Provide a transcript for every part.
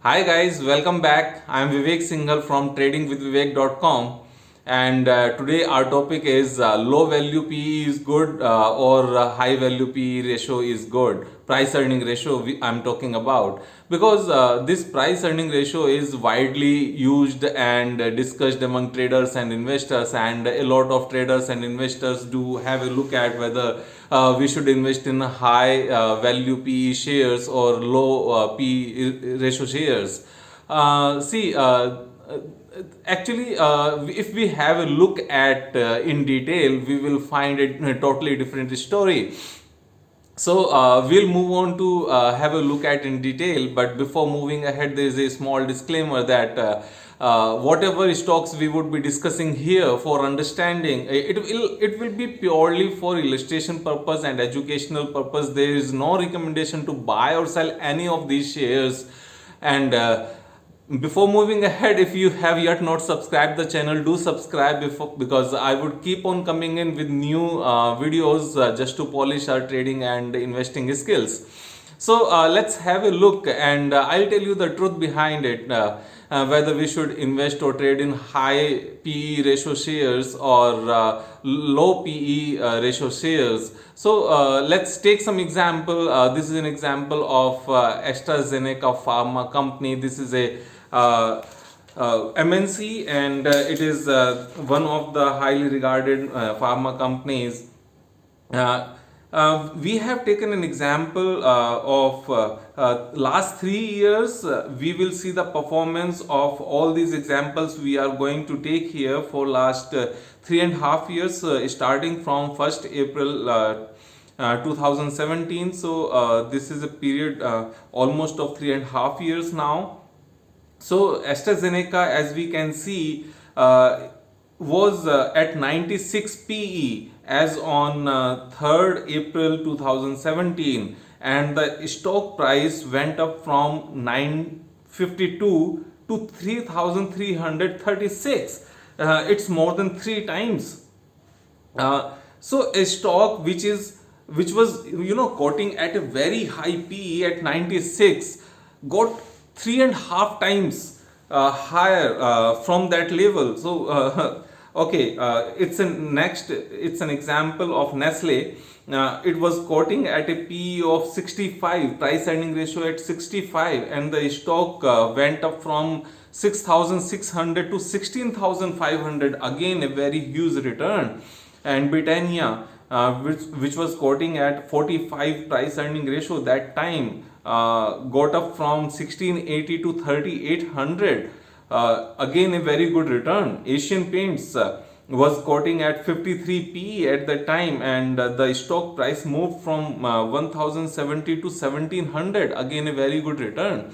Hi guys, welcome back. I am Vivek Singhal from tradingwithvivek.com, and today our topic is low value PE is good or high value PE ratio is good. Price earning ratio I'm talking about, because this price earning ratio is widely used and discussed among traders and investors, and a lot of traders and investors do have a look at whether we should invest in high value PE shares or low PE ratio shares. See, actually, if we have a look at in detail, we will find it a totally different story. So we'll move on to have a look at in detail. But before moving ahead, there is a small disclaimer that whatever stocks we would be discussing here for understanding, it will be purely for illustration purpose and educational purpose. There is no recommendation to buy or sell any of these shares. And before moving ahead, if you have yet not subscribed the channel, do subscribe because I would keep on coming in with new videos just to polish our trading and investing skills. So let's have a look, and I'll tell you the truth behind it, whether we should invest or trade in high PE ratio shares or low PE ratio shares. So let's take some example. This is an example of AstraZeneca Pharma Company. This is a MNC, and it is one of the highly regarded pharma companies. We have taken an example of last 3 years. We will see the performance of all these examples we are going to take here for last 3.5 years, starting from 1st April 2017. So this is a period almost of 3.5 years now. So AstraZeneca, as we can see, was at 96 PE as on 3rd April 2017, and the stock price went up from 952 to 3336. It's more than three times. So a stock which was quoting at a very high PE at 96 got 3.5 times higher from that level. So okay, it's an example of Nestle. It was quoting at a PE of 65, price earning ratio at 65, and the stock went up from 6,600 to 16,500, again a very huge return. And Britannia, which was quoting at 45 price earning ratio that time, got up from 1680 to 3800, again a very good return. Asian Paints was quoting at 53 PE at the time, and the stock price moved from 1070 to 1700, again a very good return.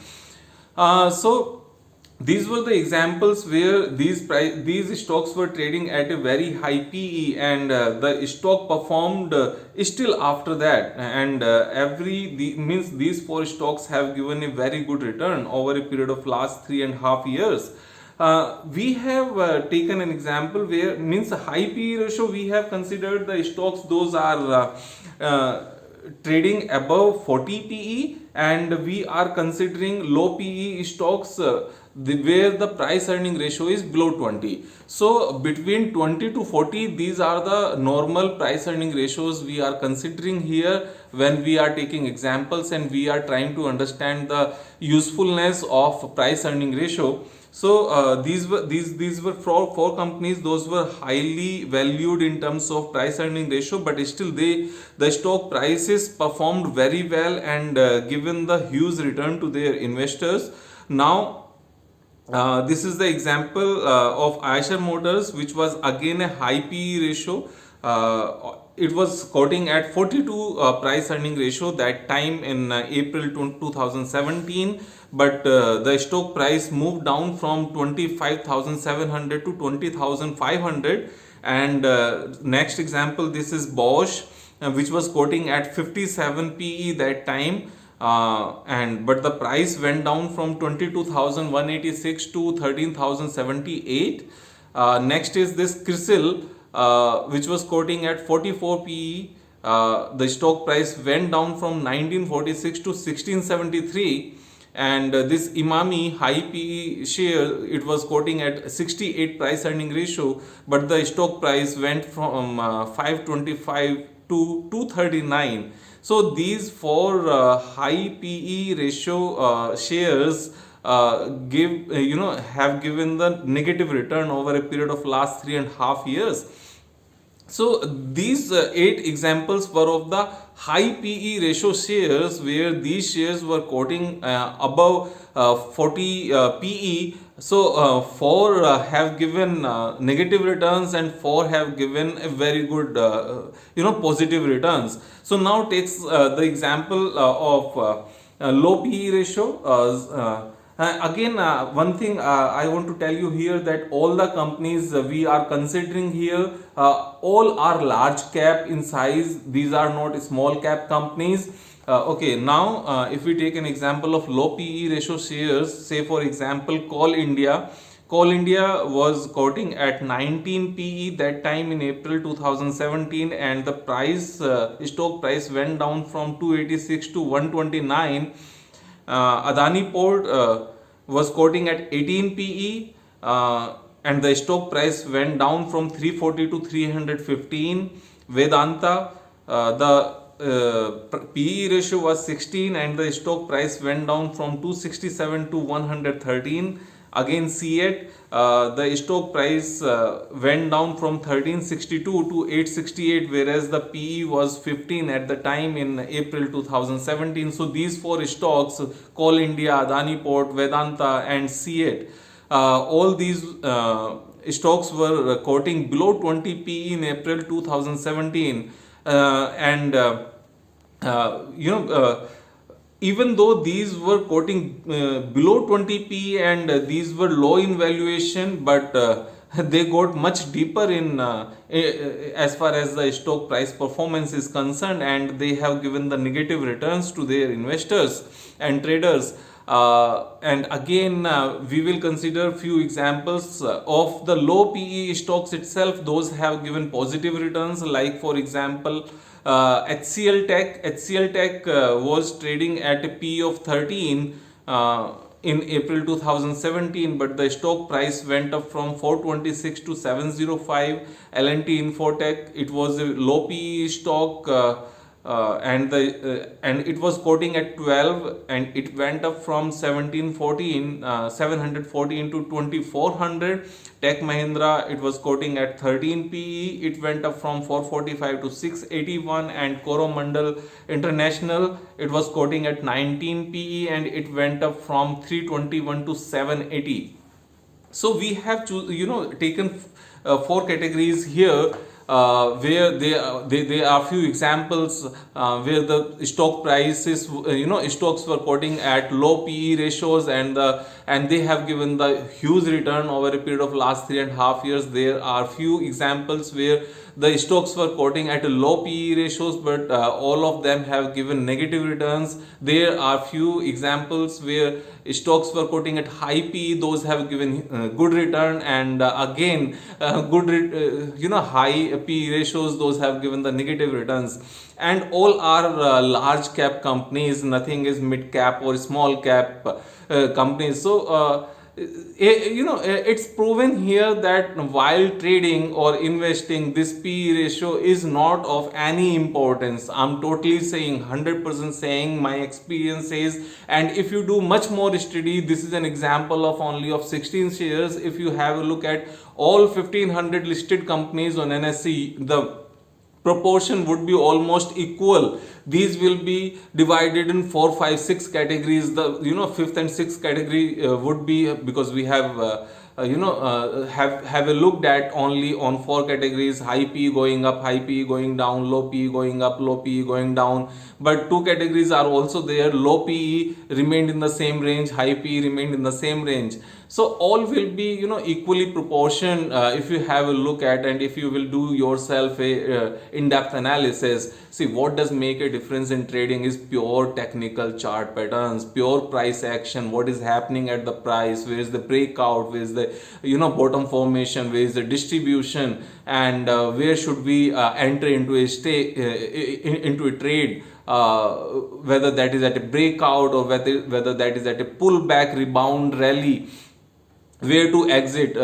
So these were the examples where these stocks were trading at a very high PE, and the stock performed still after that. And means these four stocks have given a very good return over a period of last 3.5 years. We have taken an example where means a high PE ratio. We have considered the stocks those are trading above 40 PE, and we are considering low PE stocks where the price earning ratio is below 20. So between 20 to 40, these are the normal price earning ratios we are considering here when we are taking examples and we are trying to understand the usefulness of price earning ratio. So these were four companies. Those were highly valued in terms of price earning ratio, but still the stock prices performed very well and given the huge return to their investors. Now this is the example of Eicher Motors, which was again a high PE ratio. It was quoting at 42 price earning ratio that time in April 2017, but the stock price moved down from 25,700 to 20,500. And next example, this is Bosch, which was quoting at 57 PE that time. But the price went down from 22,186 to 13,078. Next is this CRISIL, which was quoting at 44 PE. The stock price went down from 1946 to 1673. and this Imami high PE share, it was quoting at 68 price earning ratio, but the stock price went from 525 to 239. So these four high PE ratio shares give have given the negative return over a period of last 3.5 years. So these eight examples were of the high PE ratio shares, where these shares were quoting above 40 PE. So four have given negative returns, and four have given a very good positive returns. So now takes the example of low PE ratio. Again, one thing I want to tell you here, that all the companies we are considering here, all are large cap in size. These are not small cap companies. Okay, now if we take an example of low PE ratio shares, say for example Coal India. Coal India was quoting at 19 PE that time in April 2017, and the price stock price went down from 286 to 129. Adani Port was quoting at 18 PE, and the stock price went down from 340 to 315. Vedanta, the PE ratio was 16, and the stock price went down from 267 to 113. Again, CEAT, the stock price went down from 1362 to 868, whereas the PE was 15 at the time in April 2017. So these four stocks, Coal India, Adani Port, Vedanta, and CEAT, all these stocks were quoting below 20 PE in April 2017, and even though these were quoting below 20p, and these were low in valuation, but they got much deeper in as far as the stock price performance is concerned, and they have given the negative returns to their investors and traders. And again, we will consider few examples of the low PE stocks itself. Those have given positive returns, like for example HCL Tech was trading at a P of 13 in April 2017, but the stock price went up from 426 to 705. L&T Infotech, it was a low PE stock, and it was quoting at 12, and it went up from 714 to 2400. Tech Mahindra, it was quoting at 13 PE, it went up from 445 to 681. And Coromandel International, it was quoting at 19 PE, and it went up from 321 to 780. So we have taken four categories here, where there are few examples where the stock prices, stocks were quoting at low PE ratios, and they have given the huge return over a period of last 3.5 years. There are few examples where the stocks were quoting at a low PE ratios, but all of them have given negative returns. There are few examples where stocks were quoting at high PE, those have given good return, and again high PE ratios, those have given the negative returns. And all are large cap companies, nothing is mid cap or small cap companies. So it's proven here that while trading or investing, this PE ratio is not of any importance. I'm totally saying, 100% saying, my experience says. And if you do much more study, this is an example of only of 16 shares. If you have a look at all 1500 listed companies on NSE, the proportion would be almost equal. These will be divided in 4, 5, 6 categories. The fifth and sixth category would be, because we have have a looked at only on 4 categories: high PE going up, high PE going down, low PE going up, low PE going down. But 2 categories are also there: low PE remained in the same range, high PE remained in the same range. So all will be equally proportion if you have a look at, and if you will do yourself a in-depth analysis. See, what does make a difference in trading is pure technical chart patterns, pure price action, what is happening at the price, where is the breakout, where is the bottom formation, where is the distribution, and where should we enter into a trade whether that is at a breakout or whether that is at a pullback, rebound, rally, where to exit,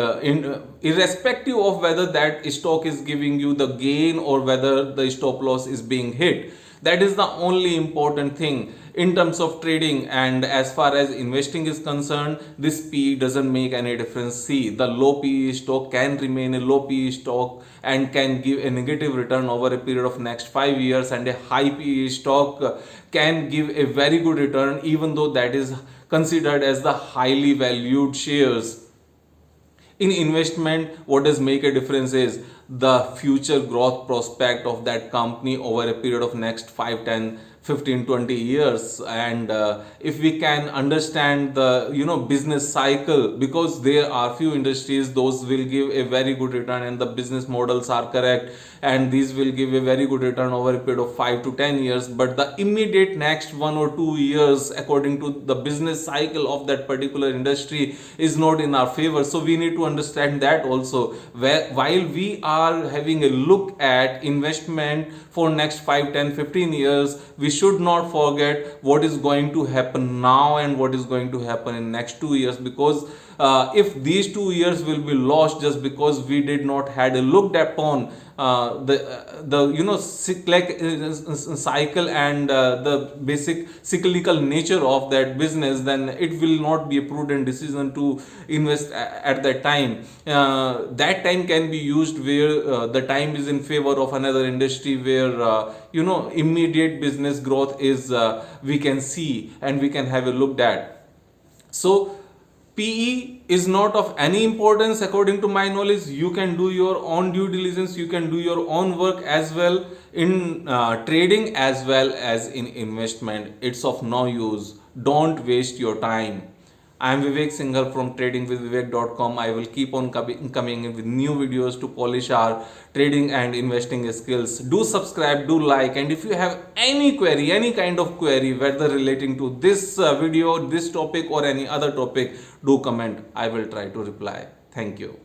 irrespective of whether that stock is giving you the gain or whether the stop loss is being hit. That is the only important thing in terms of trading. And as far as investing is concerned, this PE doesn't make any difference. See, the low PE stock can remain a low PE stock and can give a negative return over a period of next 5 years, and a high PE stock can give a very good return, even though that is considered as the highly valued shares. In investment, what does make a difference is the future growth prospect of that company over a period of next 5, 10, 15, 20 years. And if we can understand the business cycle, because there are few industries those will give a very good return and the business models are correct, and these will give a very good return over a period of 5 to 10 years, but the immediate next 1 or 2 years according to the business cycle of that particular industry is not in our favor. So we need to understand that also, while we are having a look at investment for next 5, 10, 15 years, we should not forget what is going to happen now and what is going to happen in next 2 years. Because if these 2 years will be lost just because we did not had a looked upon the cycle and the basic cyclical nature of that business, then it will not be a prudent decision to invest at that time. That time can be used where the time is in favor of another industry where immediate business growth is we can see and we can have a look at. So PE is not of any importance according to my knowledge. You can do your own due diligence, you can do your own work as well in trading as well as in investment. It's of no use. Don't waste your time. I am Vivek Singhal from tradingwithvivek.com. I will keep on coming in with new videos to polish our trading and investing skills. Do subscribe, do like, and if you have any query, any kind of query, whether relating to this video, this topic or any other topic, do comment. I will try to reply. Thank you.